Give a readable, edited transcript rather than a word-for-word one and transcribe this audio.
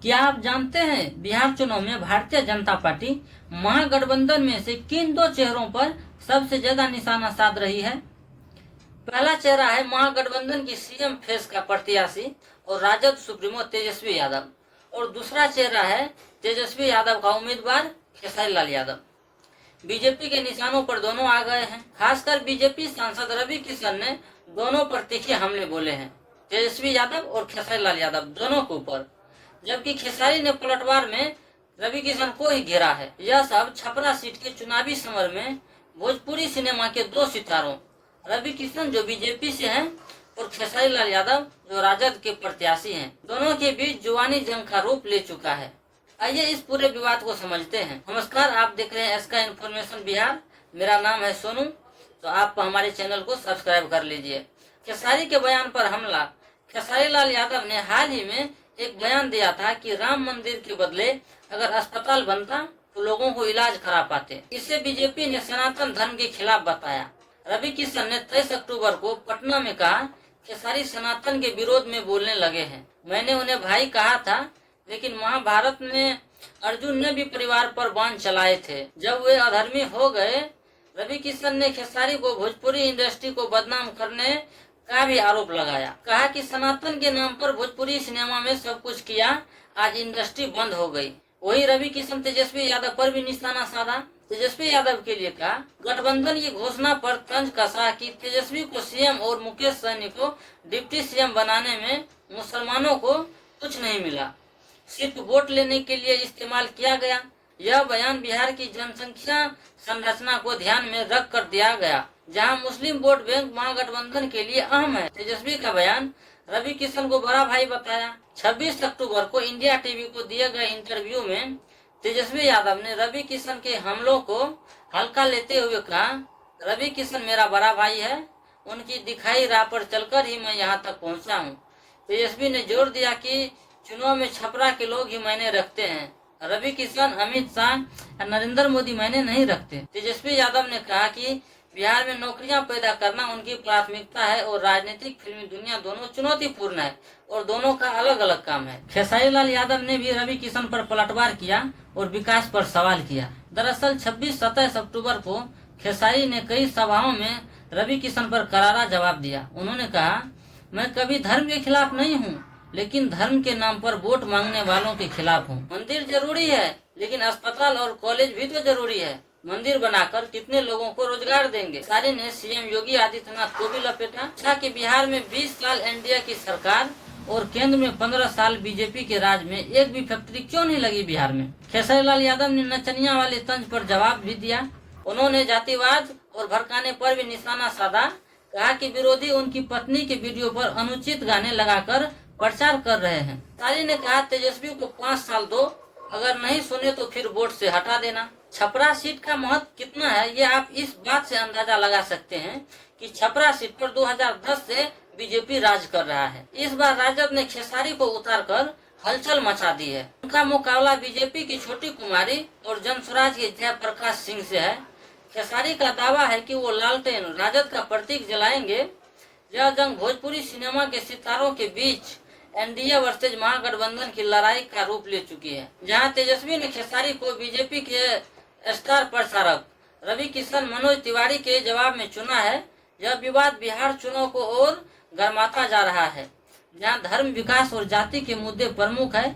क्या आप जानते हैं बिहार चुनाव में भारतीय जनता पार्टी महागठबंधन में से किन दो चेहरों पर सबसे ज्यादा निशाना साध रही है? पहला चेहरा है महागठबंधन की सीएम फेस का प्रत्याशी और राजद सुप्रीमो तेजस्वी यादव और दूसरा चेहरा है तेजस्वी यादव का उम्मीदवार खेसारी लाल यादव। बीजेपी के निशानों पर दोनों आ गए हैं। खासकर बीजेपी सांसद रवि किशन ने दोनों पर तीखे हमले बोले हैं, तेजस्वी यादव और खेसारी लाल यादव दोनों के ऊपर, जबकि खेसारी ने पलटवार में रवि किशन को ही घेरा है। यह सब छपरा सीट के चुनावी समर में भोजपुरी सिनेमा के दो सितारों रवि किशन जो बीजेपी से हैं और खेसारी लाल यादव जो राजद के प्रत्याशी हैं, दोनों के बीच जुबानी जंग का रूप ले चुका है। आइए इस पूरे विवाद को समझते हैं। नमस्कार, आप देख रहे हैं एसका इन्फॉर्मेशन बिहार। मेरा नाम है सोनू, तो आप हमारे चैनल को सब्सक्राइब कर लीजिए। खेसारी के बयान पर हमला। खेसारी लाल यादव ने हाल ही में एक बयान दिया था कि राम मंदिर के बदले अगर अस्पताल बनता तो लोगों को इलाज करा पाते। इसे बीजेपी ने सनातन धर्म के खिलाफ बताया। रवि किशन ने 23 अक्टूबर को पटना में कहा, खेसारी सनातन के विरोध में बोलने लगे हैं। मैंने उन्हें भाई कहा था, लेकिन महाभारत में अर्जुन ने भी परिवार पर बाण चलाए थे। जब वे अधर्मी हो गए, रवि किशन ने खेसारी को भोजपुरी इंडस्ट्री को बदनाम करने का भी आरोप लगाया। कहा कि सनातन के नाम पर भोजपुरी सिनेमा में सब कुछ किया, आज इंडस्ट्री बंद हो गई। वही रवि किशन तेजस्वी यादव पर भी निशाना साधा। तेजस्वी यादव के लिए कहा, गठबंधन की घोषणा पर तंज कसा कि तेजस्वी को सीएम और मुकेश सहनी को डिप्टी सीएम बनाने में मुसलमानों को कुछ नहीं मिला, सिर्फ वोट लेने के लिए इस्तेमाल किया गया। यह बयान बिहार की जनसंख्या संरचना को ध्यान में रख कर दिया गया, जहां मुस्लिम वोट बैंक महागठबंधन के लिए अहम है। तेजस्वी का बयान रवि किशन को बड़ा भाई बताया। 26 अक्टूबर को इंडिया टीवी को दिए गए इंटरव्यू में तेजस्वी यादव ने रवि किशन के हमलों को हल्का लेते हुए कहा, रवि किशन मेरा बड़ा भाई है, उनकी दिखाई राह पर चलकर ही मैं यहाँ तक पहुँचा हूँ। तेजस्वी ने जोर दिया कि चुनाव में छपरा के लोग ही मायने रखते हैं, रवि किशन, अमित शाह या नरेंद्र मोदी मायने नहीं रखते। तेजस्वी यादव ने कहा कि बिहार में नौकरियां पैदा करना उनकी प्राथमिकता है और राजनीतिक फिल्मी दुनिया दोनों चुनौतीपूर्ण है और दोनों का अलग अलग काम है। खेसारी लाल यादव ने भी रवि किशन पर पलटवार किया और विकास पर सवाल किया। दरअसल 26-27 अक्टूबर को खेसारी ने कई सभाओं में रवि किशन पर करारा जवाब दिया। उन्होंने कहा, मैं कभी धर्म के खिलाफ नहीं हूँ, लेकिन धर्म के नाम पर वोट मांगने वालों के खिलाफ हूँ। मंदिर जरूरी है, लेकिन अस्पताल और कॉलेज भी तो जरूरी है। मंदिर बनाकर कितने लोगों को रोजगार देंगे। खेसारी ने सीएम योगी आदित्यनाथ को भी लपेटा। अच्छा कि बिहार में 20 साल एनडीए की सरकार और केंद्र में 15 साल बीजेपी के राज में एक भी फैक्ट्री क्यों नहीं लगी बिहार में। खेसारी लाल यादव ने नचनिया वाले तंज पर जवाब भी दिया। उन्होंने जातिवाद और भड़काने पर भी निशाना साधा। कहा कि विरोधी उनकी पत्नी के वीडियो पर अनुचित गाने लगाकर प्रचार कर रहे हैं। खेसारी ने कहा, तेजस्वी को 5 साल दो, अगर नहीं सुने तो फिर वोट से हटा देना। छपरा सीट का महत्व कितना है, ये आप इस बात से अंदाजा लगा सकते हैं कि छपरा सीट पर 2010 से बीजेपी राज कर रहा है। इस बार राजद ने खेसारी को उतारकर हलचल मचा दी है। उनका मुकाबला बीजेपी की छोटी कुमारी और जनस्वराज के जयप्रकाश सिंह से है। खेसारी का दावा है कि वो लालटेन राजद का प्रतीक जलाएंगे। यह जंग भोजपुरी सिनेमा के सितारों के बीच एनडीए वर्सेज महागठबंधन की लड़ाई का रूप ले चुकी है, जहां तेजस्वी ने खेसारी को बीजेपी के स्टार प्रचारक रवि किशन मनोज तिवारी के जवाब में चुना है। यह विवाद बिहार चुनाव को और गर्माता जा रहा है, जहां धर्म, विकास और जाति के मुद्दे प्रमुख है।